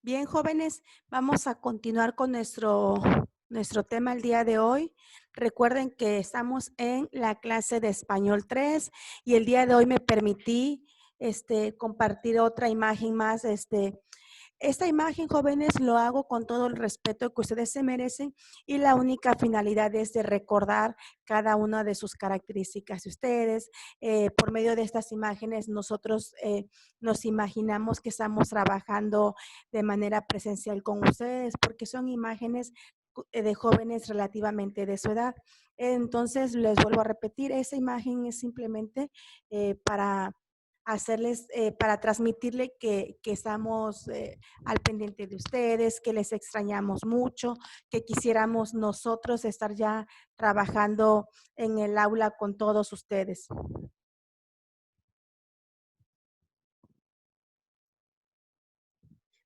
Bien, jóvenes, vamos a continuar con nuestro tema el día de hoy. Recuerden que estamos en la clase de Español 3 y el día de hoy me permití compartir otra imagen más. Esta imagen, jóvenes, lo hago con todo el respeto que ustedes se merecen y la única finalidad es de recordar cada una de sus características de ustedes. Por medio de estas imágenes, nosotros nos imaginamos que estamos trabajando de manera presencial con ustedes porque son imágenes de jóvenes relativamente de su edad. Entonces, les vuelvo a repetir, esa imagen es simplemente para hacerles, para transmitirle que estamos al pendiente de ustedes, que les extrañamos mucho, que quisiéramos nosotros estar ya trabajando en el aula con todos ustedes.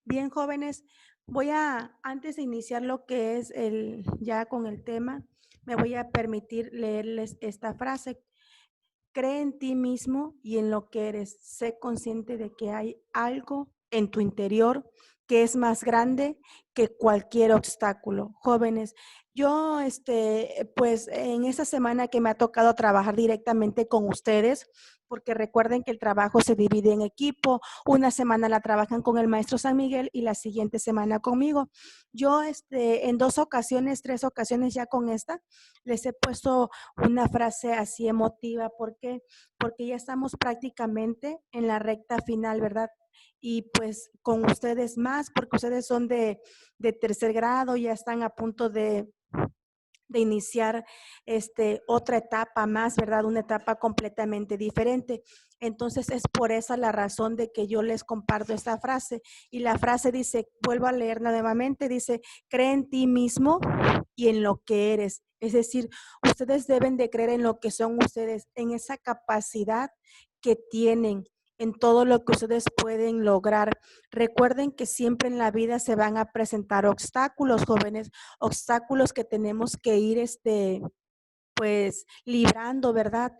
Bien, jóvenes, antes de iniciar lo que es ya con el tema, me voy a permitir leerles esta frase. Cree en ti mismo y en lo que eres. Sé consciente de que hay algo en tu interior que es más grande que cualquier obstáculo. Jóvenes, yo, pues en esta semana que me ha tocado trabajar directamente con ustedes, porque recuerden que el trabajo se divide en equipo, una semana la trabajan con el maestro San Miguel y la siguiente semana conmigo. Yo, en 2 ocasiones, 3 ocasiones ya con esta, les he puesto una frase así emotiva. ¿Por qué? Porque ya estamos prácticamente en la recta final, ¿verdad? Y pues con ustedes más, porque ustedes son de tercer grado, ya están a punto de iniciar otra etapa más, ¿verdad? Una etapa completamente diferente. Entonces es por esa la razón de que yo les comparto esta frase. Y la frase dice, vuelvo a leerla nuevamente, dice, cree en ti mismo y en lo que eres. Es decir, ustedes deben de creer en lo que son ustedes, en esa capacidad que tienen, en todo lo que ustedes pueden lograr. Recuerden que siempre en la vida se van a presentar obstáculos, jóvenes, obstáculos que tenemos que ir, pues, librando, ¿verdad?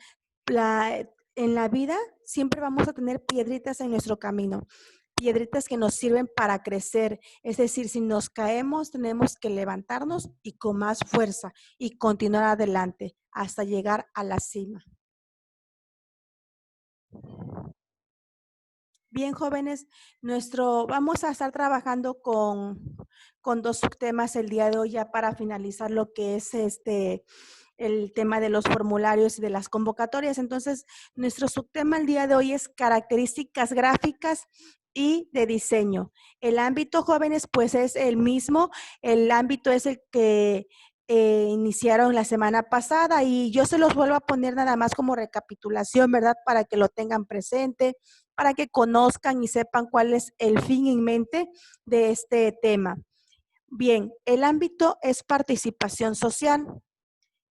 En la vida siempre vamos a tener piedritas en nuestro camino, piedritas que nos sirven para crecer. Es decir, si nos caemos, tenemos que levantarnos y con más fuerza y continuar adelante hasta llegar a la cima. Bien, jóvenes, vamos a estar trabajando con 2 subtemas el día de hoy ya para finalizar lo que es el tema de los formularios y de las convocatorias. Entonces, nuestro subtema el día de hoy es características gráficas y de diseño. El ámbito, jóvenes, pues es el mismo. El ámbito es el que iniciaron la semana pasada y yo se los vuelvo a poner nada más como recapitulación, ¿verdad? Para que lo tengan presente, para que conozcan y sepan cuál es el fin en mente de este tema. Bien, el ámbito es participación social.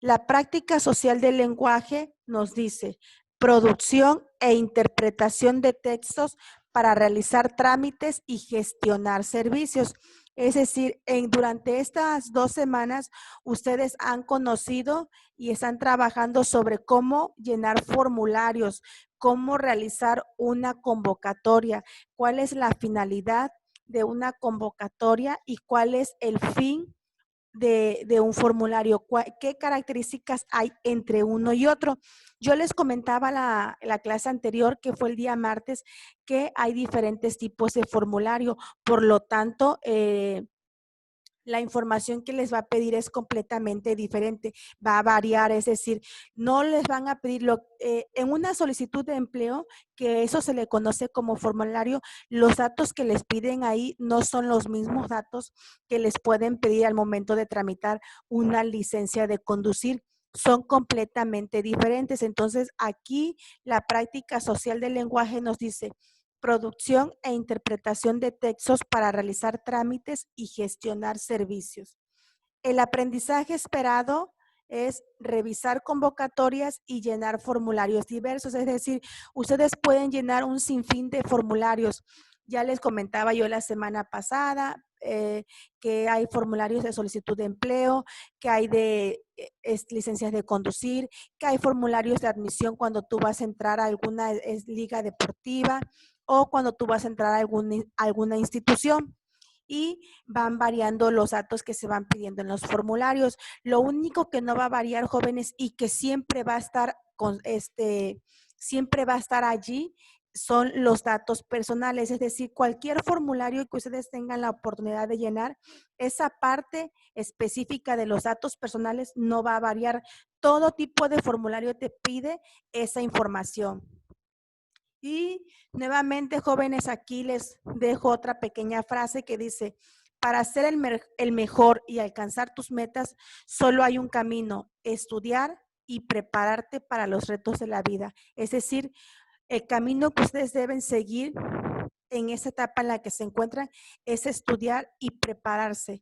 La práctica social del lenguaje nos dice producción e interpretación de textos para realizar trámites y gestionar servicios. Es decir, durante estas 2 semanas ustedes han conocido y están trabajando sobre cómo llenar formularios, cómo realizar una convocatoria, cuál es la finalidad de una convocatoria y cuál es el fin de un formulario, qué características hay entre uno y otro. Yo les comentaba la clase anterior, que fue el día martes, que hay diferentes tipos de formulario, por lo tanto, la información que les va a pedir es completamente diferente, va a variar, es decir, no les van a pedir en una solicitud de empleo, que eso se le conoce como formulario, los datos que les piden ahí no son los mismos datos que les pueden pedir al momento de tramitar una licencia de conducir. Son completamente diferentes. Entonces, aquí la práctica social del lenguaje nos dice, producción e interpretación de textos para realizar trámites y gestionar servicios. El aprendizaje esperado es revisar convocatorias y llenar formularios diversos, es decir, ustedes pueden llenar un sinfín de formularios. Ya les comentaba yo la semana pasada que hay formularios de solicitud de empleo, que hay de licencias de conducir, que hay formularios de admisión cuando tú vas a entrar a alguna liga deportiva o cuando tú vas a entrar a alguna institución. y van variando los datos que se van pidiendo en los formularios. Lo único que no va a variar, jóvenes, y que siempre va a estar siempre va a estar allí, son los datos personales, es decir, cualquier formulario que ustedes tengan la oportunidad de llenar, esa parte específica de los datos personales no va a variar. Todo tipo de formulario te pide esa información. Y nuevamente, jóvenes, aquí les dejo otra pequeña frase que dice, para ser el mejor y alcanzar tus metas, solo hay un camino: estudiar y prepararte para los retos de la vida. Es decir, el camino que ustedes deben seguir en esa etapa en la que se encuentran es estudiar y prepararse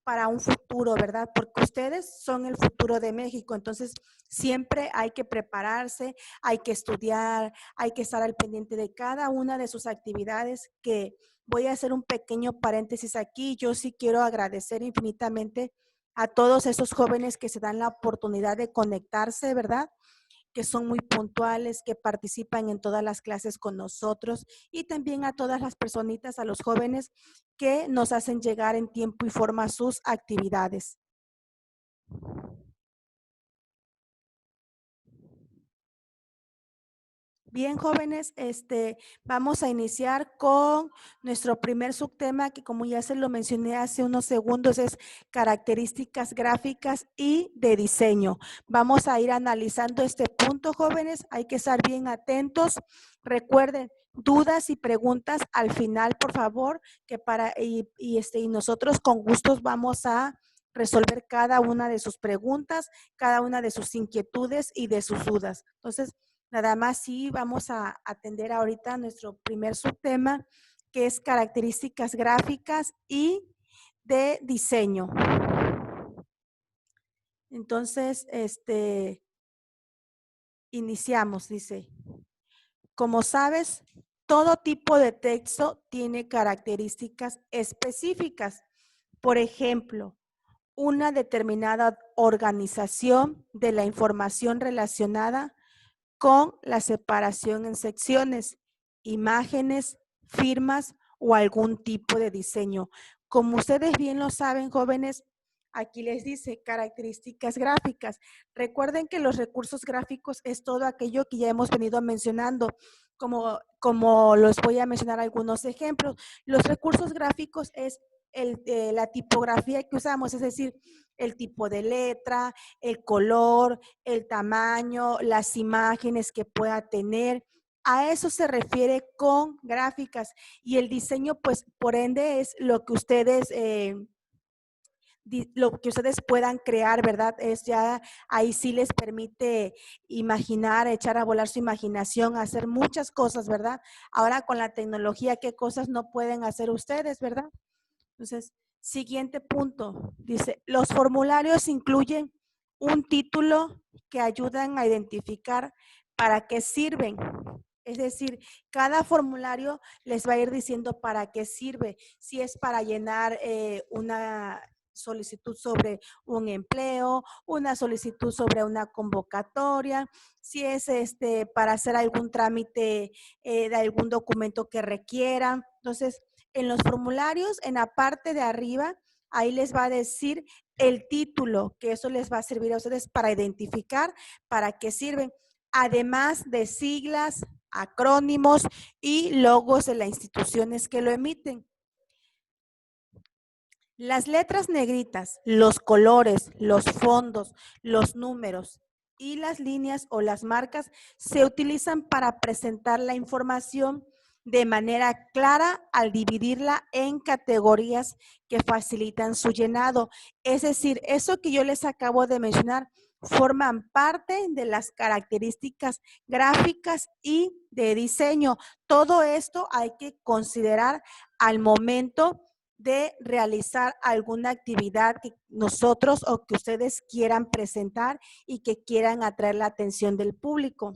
para un futuro, ¿verdad? Porque ustedes son el futuro de México, entonces siempre hay que prepararse, hay que estudiar, hay que estar al pendiente de cada una de sus actividades, que voy a hacer un pequeño paréntesis aquí. Yo sí quiero agradecer infinitamente a todos esos jóvenes que se dan la oportunidad de conectarse, ¿verdad? Que son muy puntuales, que participan en todas las clases con nosotros, y también a todas las personitas, a los jóvenes que nos hacen llegar en tiempo y forma sus actividades. Bien, jóvenes, vamos a iniciar con nuestro primer subtema, que como ya se lo mencioné hace unos segundos, es características gráficas y de diseño. Vamos a ir analizando este punto, jóvenes. Hay que estar bien atentos. Recuerden, dudas y preguntas al final, por favor, que y nosotros con gustos vamos a resolver cada una de sus preguntas, cada una de sus inquietudes y de sus dudas. Entonces, nada más sí vamos a atender ahorita nuestro primer subtema, que es características gráficas y de diseño. Entonces, iniciamos, dice. Como sabes, todo tipo de texto tiene características específicas. Por ejemplo, una determinada organización de la información relacionada con la separación en secciones, imágenes, firmas o algún tipo de diseño. Como ustedes bien lo saben, jóvenes, aquí les dice características gráficas. Recuerden que los recursos gráficos es todo aquello que ya hemos venido mencionando, como los voy a mencionar algunos ejemplos. Los recursos gráficos es la tipografía que usamos, es decir, el tipo de letra, el color, el tamaño, las imágenes que pueda tener. A eso se refiere con gráficas, y el diseño, pues, por ende, es lo que ustedes puedan crear, ¿verdad? Es ya, ahí sí les permite imaginar, echar a volar su imaginación, hacer muchas cosas, ¿verdad? Ahora con la tecnología, ¿qué cosas no pueden hacer ustedes, verdad? Entonces, siguiente punto, dice, los formularios incluyen un título que ayudan a identificar para qué sirven. Es decir, cada formulario les va a ir diciendo para qué sirve. Si es para llenar una solicitud sobre un empleo, una solicitud sobre una convocatoria, si es para hacer algún trámite de algún documento que requieran. Entonces, en los formularios, en la parte de arriba, ahí les va a decir el título, que eso les va a servir a ustedes para identificar para qué sirven, además de siglas, acrónimos y logos de las instituciones que lo emiten. Las letras negritas, los colores, los fondos, los números y las líneas o las marcas se utilizan para presentar la información de manera clara al dividirla en categorías que facilitan su llenado. Es decir, eso que yo les acabo de mencionar forman parte de las características gráficas y de diseño. Todo esto hay que considerar al momento de realizar alguna actividad que nosotros o que ustedes quieran presentar y que quieran atraer la atención del público.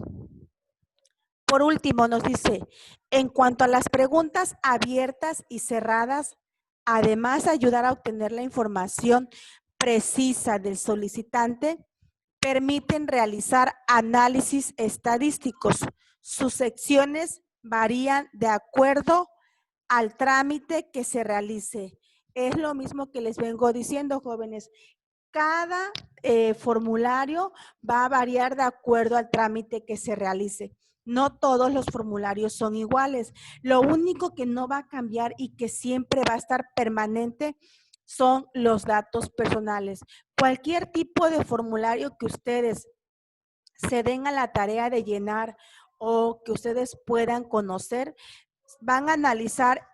Por último, nos dice, en cuanto a las preguntas abiertas y cerradas, además de ayudar a obtener la información precisa del solicitante, permiten realizar análisis estadísticos. Sus secciones varían de acuerdo al trámite que se realice. Es lo mismo que les vengo diciendo, jóvenes. Cada formulario va a variar de acuerdo al trámite que se realice. No todos los formularios son iguales. Lo único que no va a cambiar y que siempre va a estar permanente son los datos personales. Cualquier tipo de formulario que ustedes se den a la tarea de llenar o que ustedes puedan conocer, van a analizar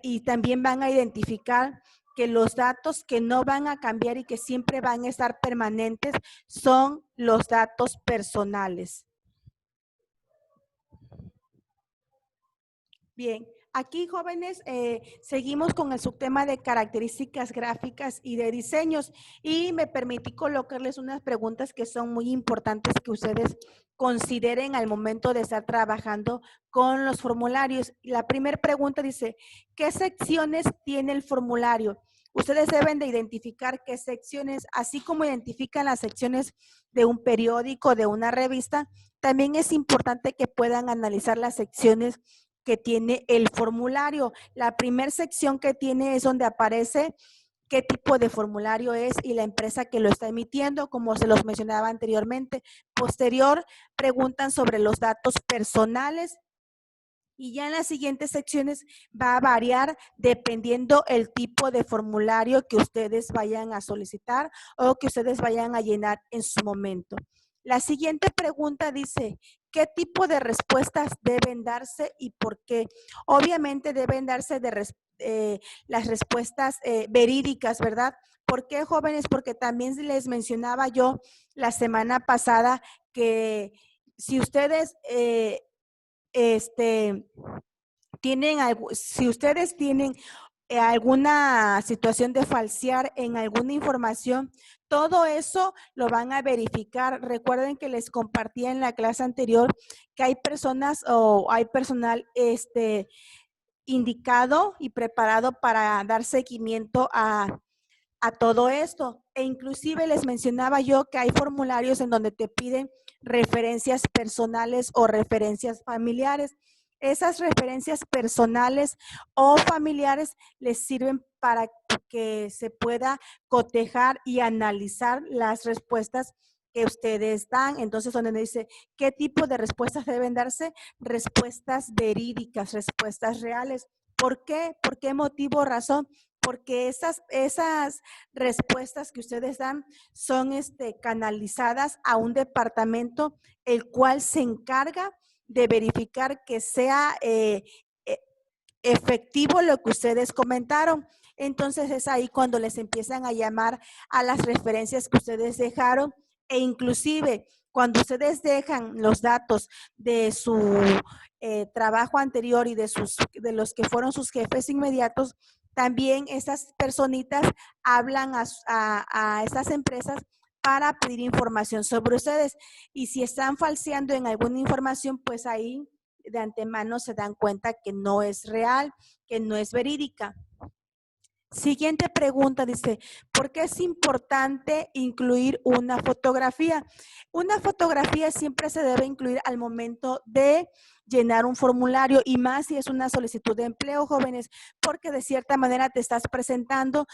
y también van a identificar que los datos que no van a cambiar y que siempre van a estar permanentes son los datos personales. Bien, aquí jóvenes seguimos con el subtema de características gráficas y de diseños y me permití colocarles unas preguntas que son muy importantes que ustedes consideren al momento de estar trabajando con los formularios. La primera pregunta dice, ¿qué secciones tiene el formulario? Ustedes deben de identificar qué secciones, así como identifican las secciones de un periódico, de una revista, también es importante que puedan analizar las secciones que tiene el formulario. La primera sección que tiene es donde aparece qué tipo de formulario es y la empresa que lo está emitiendo, como se los mencionaba anteriormente. Posterior, preguntan sobre los datos personales y ya en las siguientes secciones va a variar dependiendo el tipo de formulario que ustedes vayan a solicitar o que ustedes vayan a llenar en su momento. La siguiente pregunta dice, ¿qué tipo de respuestas deben darse y por qué? Obviamente deben darse las respuestas verídicas, ¿verdad? ¿Por qué, jóvenes? Porque también les mencionaba yo la semana pasada que si ustedes si ustedes tienen alguna situación de falsear en alguna información, todo eso lo van a verificar. Recuerden que les compartí en la clase anterior que hay personas o hay personal indicado y preparado para dar seguimiento a todo esto. E inclusive les mencionaba yo que hay formularios en donde te piden referencias personales o referencias familiares. Esas referencias personales o familiares les sirven para que se pueda cotejar y analizar las respuestas que ustedes dan. Entonces, donde dice, ¿qué tipo de respuestas deben darse? Respuestas verídicas, respuestas reales. ¿Por qué? ¿Por qué motivo o razón? Porque esas respuestas que ustedes dan son canalizadas a un departamento el cual se encarga de verificar que sea efectivo lo que ustedes comentaron. Entonces es ahí cuando les empiezan a llamar a las referencias que ustedes dejaron e inclusive cuando ustedes dejan los datos de su trabajo anterior y de los que fueron sus jefes inmediatos, también esas personitas hablan a estas empresas para pedir información sobre ustedes. Y si están falseando en alguna información, pues ahí de antemano se dan cuenta que no es real, que no es verídica. Siguiente pregunta dice, ¿por qué es importante incluir una fotografía? Una fotografía siempre se debe incluir al momento de llenar un formulario y más si es una solicitud de empleo, jóvenes, porque de cierta manera te estás presentando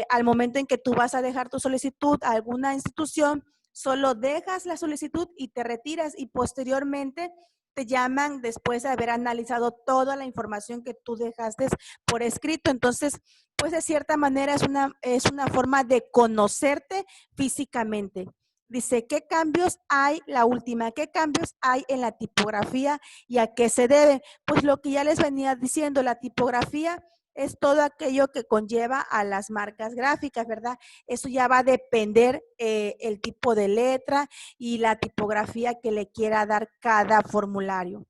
al momento en que tú vas a dejar tu solicitud a alguna institución, solo dejas la solicitud y te retiras y posteriormente te llaman después de haber analizado toda la información que tú dejaste por escrito. Entonces, pues de cierta manera es una forma de conocerte físicamente. Dice, ¿qué cambios hay? La última, ¿qué cambios hay en la tipografía y a qué se debe? Pues lo que ya les venía diciendo, la tipografía es todo aquello que conlleva a las marcas gráficas, ¿verdad? Eso ya va a depender el tipo de letra y la tipografía que le quiera dar cada formulario.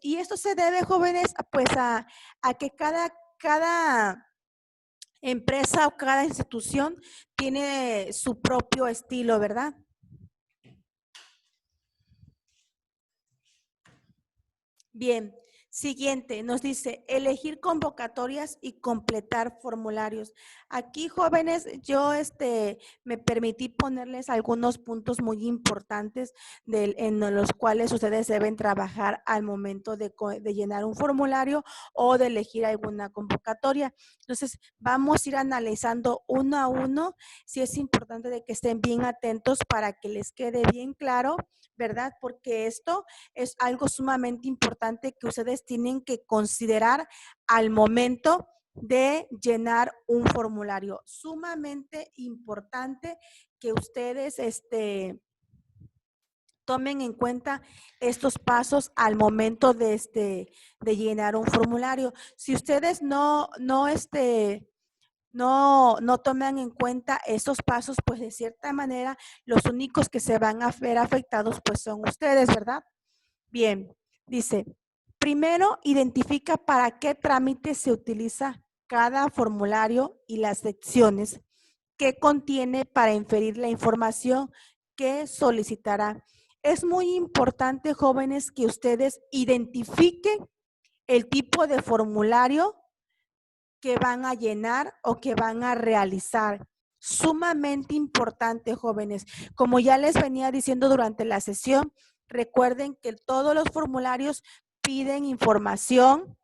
Y esto se debe, jóvenes, pues a que cada empresa o cada institución tiene su propio estilo, ¿verdad? Bien, Siguiente, nos dice elegir convocatorias y completar formularios. Aquí, jóvenes, yo me permití ponerles algunos puntos muy importantes en los cuales ustedes deben trabajar al momento de llenar un formulario o de elegir alguna convocatoria. Entonces, vamos a ir analizando uno a uno. Sí es importante de que estén bien atentos para que les quede bien claro, ¿verdad? Porque esto es algo sumamente importante que ustedes tienen que considerar al momento de llenar un formulario. Sumamente importante que ustedes tomen en cuenta estos pasos al momento de llenar un formulario. Si ustedes no toman en cuenta estos pasos, pues de cierta manera los únicos que se van a ver afectados pues son ustedes, ¿verdad? Bien, dice, primero identifica para qué trámite se utiliza cada formulario y las secciones que contiene para inferir la información que solicitará. Es muy importante, jóvenes, que ustedes identifiquen el tipo de formulario que van a llenar o que van a realizar. Sumamente importante, jóvenes. Como ya les venía diciendo durante la sesión, recuerden que todos los formularios piden información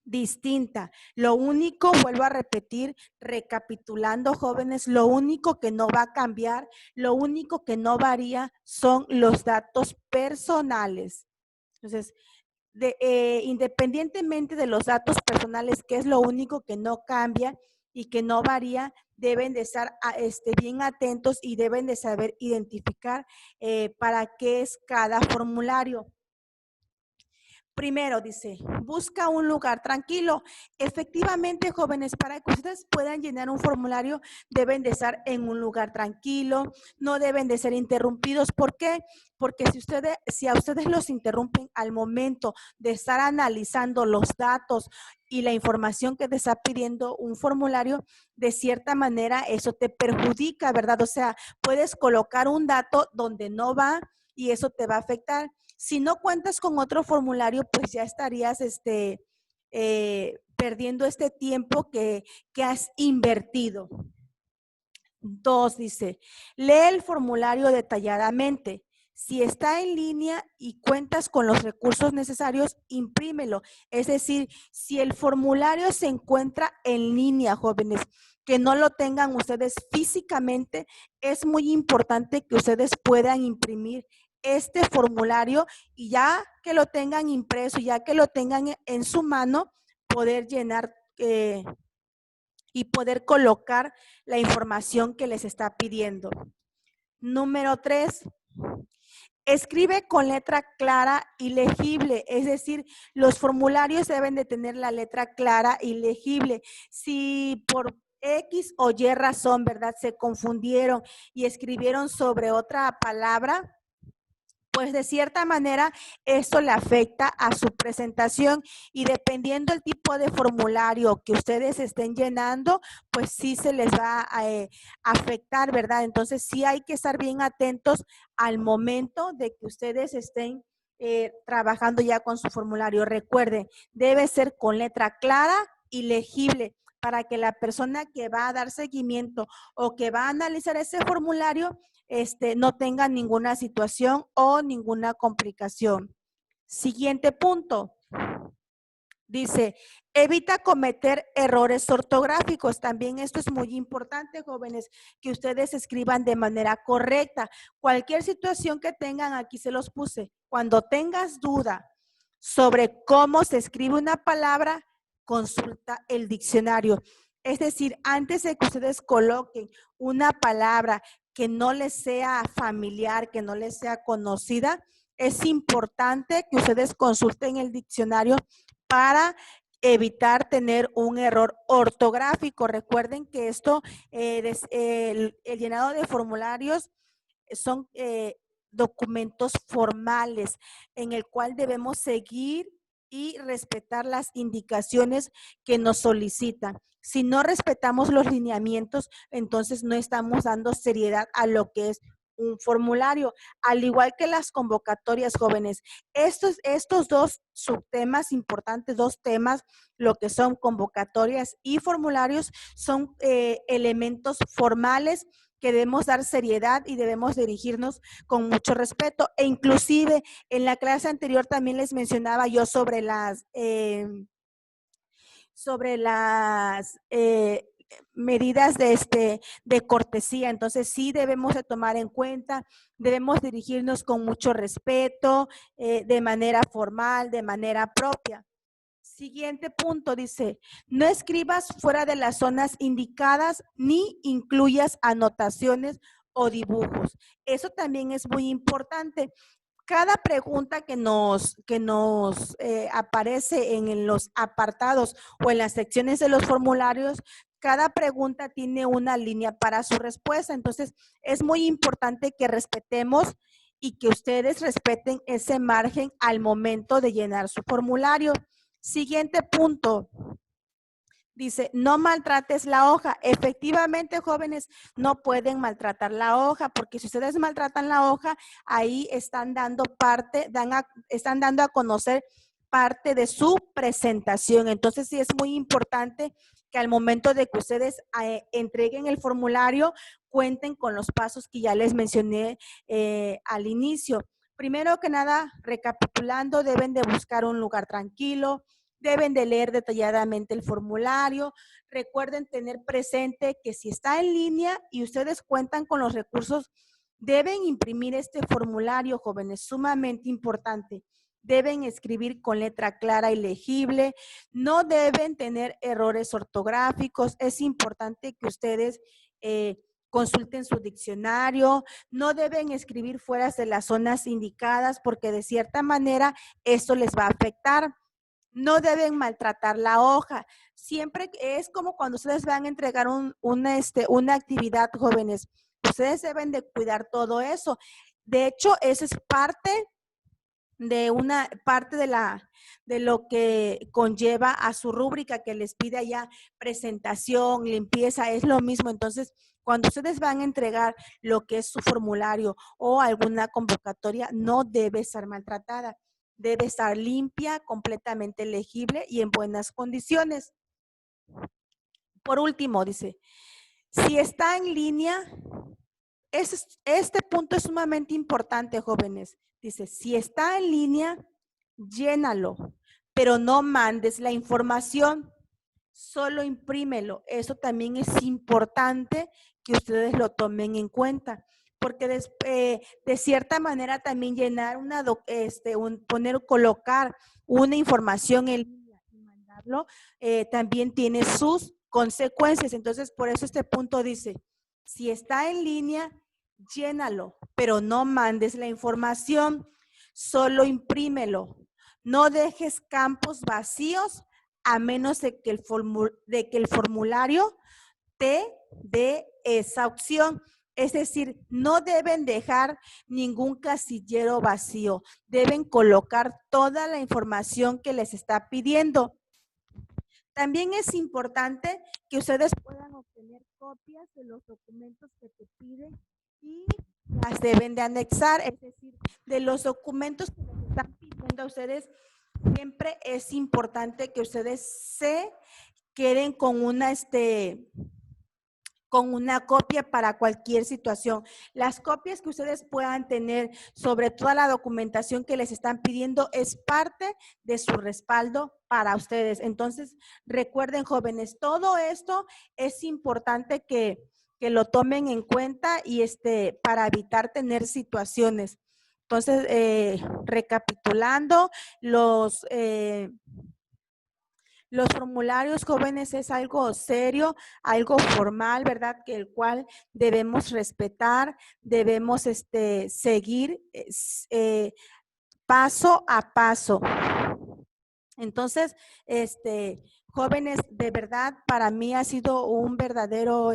distinta. Lo único, vuelvo a repetir, recapitulando, jóvenes, lo único que no va a cambiar, lo único que no varía son los datos personales. Entonces, independientemente de los datos personales, que es lo único que no cambia y que no varía, deben de estar bien atentos y deben de saber identificar para qué es cada formulario. Primero, dice, busca un lugar tranquilo. Efectivamente, jóvenes, para que ustedes puedan llenar un formulario, deben de estar en un lugar tranquilo, no deben de ser interrumpidos. ¿Por qué? Porque si a ustedes los interrumpen al momento de estar analizando los datos y la información que te está pidiendo un formulario, de cierta manera eso te perjudica, ¿verdad? O sea, puedes colocar un dato donde no va y eso te va a afectar. Si no cuentas con otro formulario, pues ya estarías perdiendo este tiempo que has invertido. 2, dice, lee el formulario detalladamente. Si está en línea y cuentas con los recursos necesarios, imprímelo. Es decir, si el formulario se encuentra en línea, jóvenes, que no lo tengan ustedes físicamente, es muy importante que ustedes puedan imprimir este formulario y ya que lo tengan impreso, ya que lo tengan en su mano, poder llenar y poder colocar la información que les está pidiendo. Número 3, escribe con letra clara y legible, es decir, los formularios deben de tener la letra clara y legible. Si por X o Y razón, ¿verdad? Se confundieron y escribieron sobre otra palabra, pues de cierta manera esto le afecta a su presentación y dependiendo del tipo de formulario que ustedes estén llenando, pues sí se les va a afectar, ¿verdad? Entonces sí hay que estar bien atentos al momento de que ustedes estén trabajando ya con su formulario. Recuerden, debe ser con letra clara y legible para que la persona que va a dar seguimiento o que va a analizar ese formulario no tenga ninguna situación o ninguna complicación. Siguiente punto. Dice, evita cometer errores ortográficos. También esto es muy importante, jóvenes, que ustedes escriban de manera correcta. Cualquier situación que tengan, aquí se los puse. Cuando tengas duda sobre cómo se escribe una palabra, consulta el diccionario. Es decir, antes de que ustedes coloquen una palabra que no les sea familiar, que no les sea conocida, es importante que ustedes consulten el diccionario para evitar tener un error ortográfico. Recuerden que esto, el llenado de formularios son documentos formales en el cual debemos seguir y respetar las indicaciones que nos solicitan. Si no respetamos los lineamientos, entonces no estamos dando seriedad a lo que es un formulario, al igual que las convocatorias jóvenes. Estos dos subtemas importantes, dos temas, lo que son convocatorias y formularios, son elementos formales que debemos dar seriedad y debemos dirigirnos con mucho respeto. E inclusive en la clase anterior también les mencionaba yo sobre las medidas de cortesía. Entonces sí debemos de tomar en cuenta, debemos dirigirnos con mucho respeto, de manera formal, de manera propia. Siguiente punto dice, no escribas fuera de las zonas indicadas ni incluyas anotaciones o dibujos. Eso también es muy importante. Cada pregunta que nos aparece en los apartados o en las secciones de los formularios, cada pregunta tiene una línea para su respuesta. Entonces, es muy importante que respetemos y que ustedes respeten ese margen al momento de llenar su formulario. Siguiente punto. Dice, no maltrates la hoja. Efectivamente, jóvenes, no pueden maltratar la hoja, porque si ustedes maltratan la hoja, ahí están dando están dando a conocer parte de su presentación. Entonces, sí es muy importante que al momento de que ustedes entreguen el formulario, cuenten con los pasos que ya les mencioné al inicio. Primero que nada, recapitulando, deben de buscar un lugar tranquilo, deben de leer detalladamente el formulario. Recuerden tener presente que si está en línea y ustedes cuentan con los recursos, deben imprimir este formulario, jóvenes, sumamente importante. Deben escribir con letra clara y legible. No deben tener errores ortográficos. Es importante que ustedes consulten su diccionario. No deben escribir fuera de las zonas indicadas porque de cierta manera esto les va a afectar. No deben maltratar la hoja. Siempre es como cuando ustedes van a entregar una actividad, jóvenes. Ustedes deben de cuidar todo eso. De hecho, eso es parte de una parte de lo que conlleva a su rúbrica que les pide allá presentación, limpieza, es lo mismo. Entonces, cuando ustedes van a entregar lo que es su formulario o alguna convocatoria, no debe estar maltratada. Debe estar limpia, completamente legible y en buenas condiciones. Por último, dice, si está en línea, este punto es sumamente importante, jóvenes. Dice, si está en línea, llénalo, pero no mandes la información, solo imprímelo. Eso también es importante que ustedes lo tomen en cuenta, porque de cierta manera también llenar colocar una información en línea y mandarlo también tiene sus consecuencias. Entonces, por eso este punto dice, si está en línea, llénalo, pero no mandes la información, solo imprímelo. No dejes campos vacíos a menos de que el formulario te dé esa opción. Es decir, no deben dejar ningún casillero vacío. Deben colocar toda la información que les está pidiendo. También es importante que ustedes puedan obtener copias de los documentos que te piden y las deben de anexar, es decir, de los documentos que les están pidiendo a ustedes, siempre es importante que ustedes se queden con una copia para cualquier situación. Las copias que ustedes puedan tener sobre toda la documentación que les están pidiendo es parte de su respaldo para ustedes. Entonces, recuerden, jóvenes, todo esto es importante que lo tomen en cuenta y para evitar tener situaciones. Entonces, recapitulando, los formularios, jóvenes, es algo serio, algo formal, ¿verdad? Que el cual debemos respetar, debemos seguir paso a paso. Entonces, jóvenes, de verdad, para mí ha sido un verdadero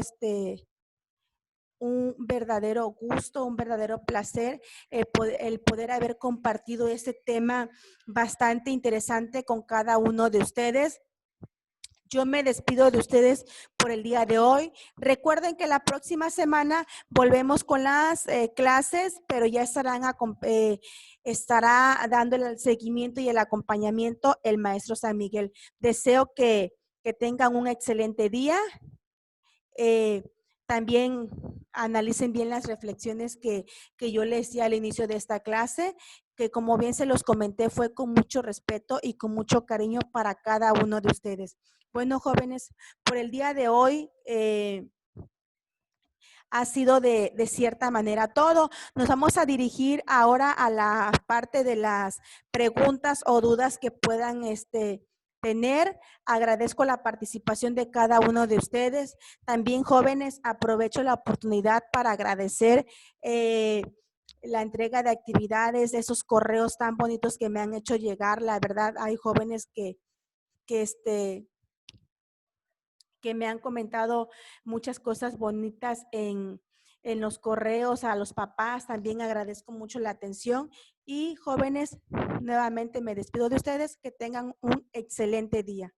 gusto, un verdadero placer el poder haber compartido este tema bastante interesante con cada uno de ustedes. Yo me despido de ustedes por el día de hoy. Recuerden que la próxima semana volvemos con las clases, pero ya estará dando el seguimiento y el acompañamiento el maestro San Miguel. Deseo que tengan un excelente día. Eh, también analicen bien las reflexiones que yo les di al inicio de esta clase, que como bien se los comenté, fue con mucho respeto y con mucho cariño para cada uno de ustedes. Bueno, jóvenes, por el día de hoy ha sido de cierta manera todo. Nos vamos a dirigir ahora a la parte de las preguntas o dudas que puedan tener. Agradezco la participación de cada uno de ustedes. También, jóvenes, aprovecho la oportunidad para agradecer la entrega de actividades, esos correos tan bonitos que me han hecho llegar. La verdad, hay jóvenes que que me han comentado muchas cosas bonitas en los correos, a los papás también agradezco mucho la atención y jóvenes, nuevamente me despido de ustedes, que tengan un excelente día.